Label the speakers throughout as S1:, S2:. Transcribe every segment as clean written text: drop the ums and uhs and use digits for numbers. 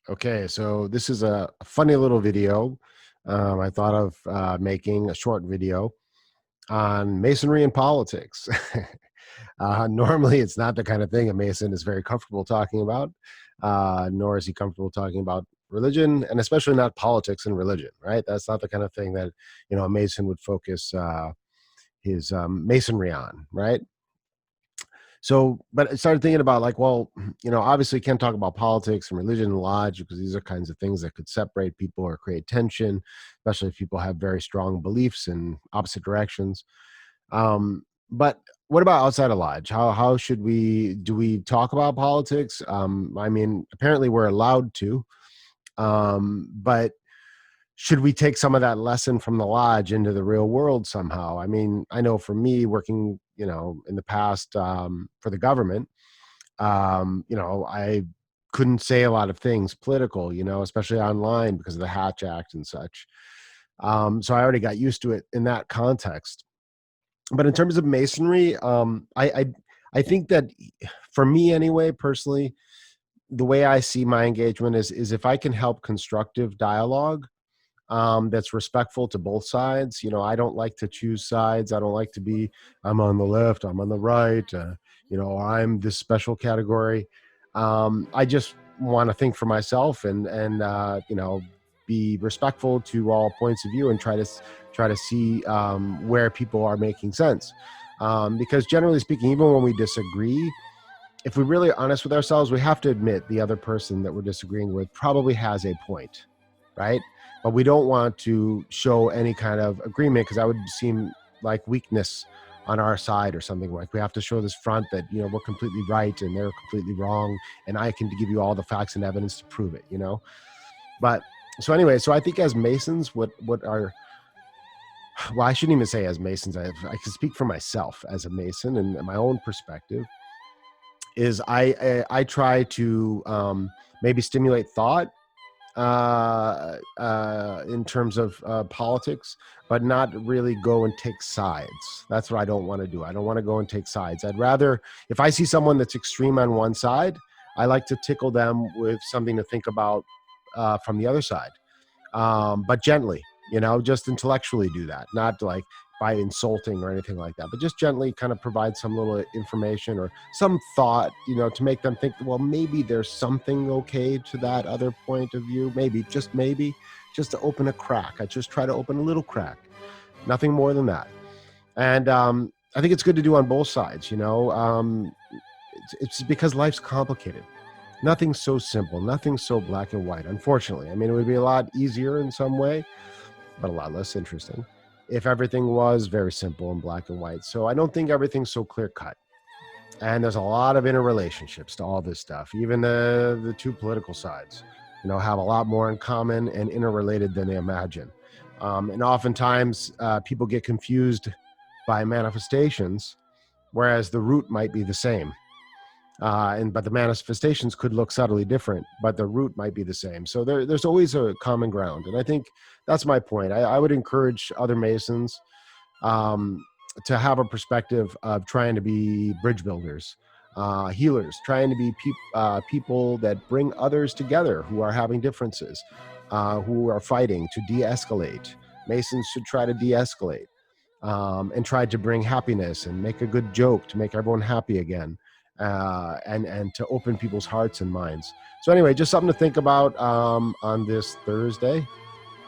S1: Okay, so this is a funny little video. I thought of making a short video on masonry and politics. Normally, it's not the kind of thing a mason is very comfortable talking about, nor is he comfortable talking about religion, and especially not politics and religion. Right? That's not the kind of thing that a mason would focus his masonry on. Right? So, but I started thinking about like, well, obviously can't talk about politics and religion and lodge because these are kinds of things that could separate people or create tension, especially if people have very strong beliefs in opposite directions. But what about outside of lodge? How should we talk about politics? I mean, apparently we're allowed to, but should we take some of that lesson from the lodge into the real world somehow? I mean, I know for me working, in the past for the government, I couldn't say a lot of things political, especially online because of the Hatch Act and such. So I already got used to it in that context. But in terms of masonry, I think that for me anyway, personally, the way I see my engagement is if I can help constructive dialogue that's respectful to both sides. I don't like to choose sides. I don't like to be, I'm on the left, I'm on the right, I'm this special category. I just want to think for myself and be respectful to all points of view and try to see where people are making sense. Because generally speaking, even when we disagree, if we're really honest with ourselves, we have to admit the other person that we're disagreeing with probably has a point, right? But we don't want to show any kind of agreement because that would seem like weakness on our side or something. Like we have to show this front that we're completely right and they're completely wrong, and I can give you all the facts and evidence to prove it. But so anyway, so I think as Masons, what are well, I shouldn't even say as Masons. I can speak for myself as a Mason and my own perspective. Is I try to maybe stimulate thought in terms of politics, but not really go and take sides. That's what I don't want to do. I don't want to go and take sides. I'd rather, if I see someone that's extreme on one side, I like to tickle them with something to think about from the other side, but gently, just intellectually do that, not like by insulting or anything like that, but just gently kind of provide some little information or some thought, to make them think, well, maybe there's something okay to that other point of view. Maybe, just to open a crack. I just try to open a little crack, nothing more than that. And I think it's good to do on both sides, it's because life's complicated. Nothing's so simple, nothing's so black and white, unfortunately. I mean, it would be a lot easier in some way, but a lot less interesting if everything was very simple and black and white. So I don't think everything's so clear cut. And there's a lot of interrelationships to all this stuff. Even the two political sides, have a lot more in common and interrelated than they imagine. And oftentimes people get confused by manifestations, whereas the root might be the same. But the manifestations could look subtly different, but the root might be the same. So there's always a common ground. And I think that's my point. I would encourage other Masons to have a perspective of trying to be bridge builders, healers, trying to be people that bring others together who are having differences, who are fighting to de-escalate. Masons should try to de-escalate and try to bring happiness and make a good joke to make everyone happy again. And to open people's hearts and minds. So anyway, just something to think about on this Thursday.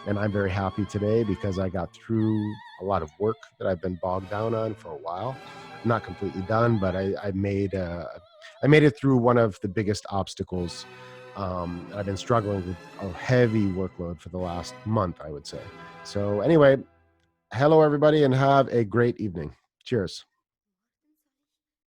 S1: And I'm very happy today because I got through a lot of work that I've been bogged down on for a while. I'm not completely done, but I made it through one of the biggest obstacles. I've been struggling with a heavy workload for the last month, I would say. So anyway, hello everybody and have a great evening. Cheers.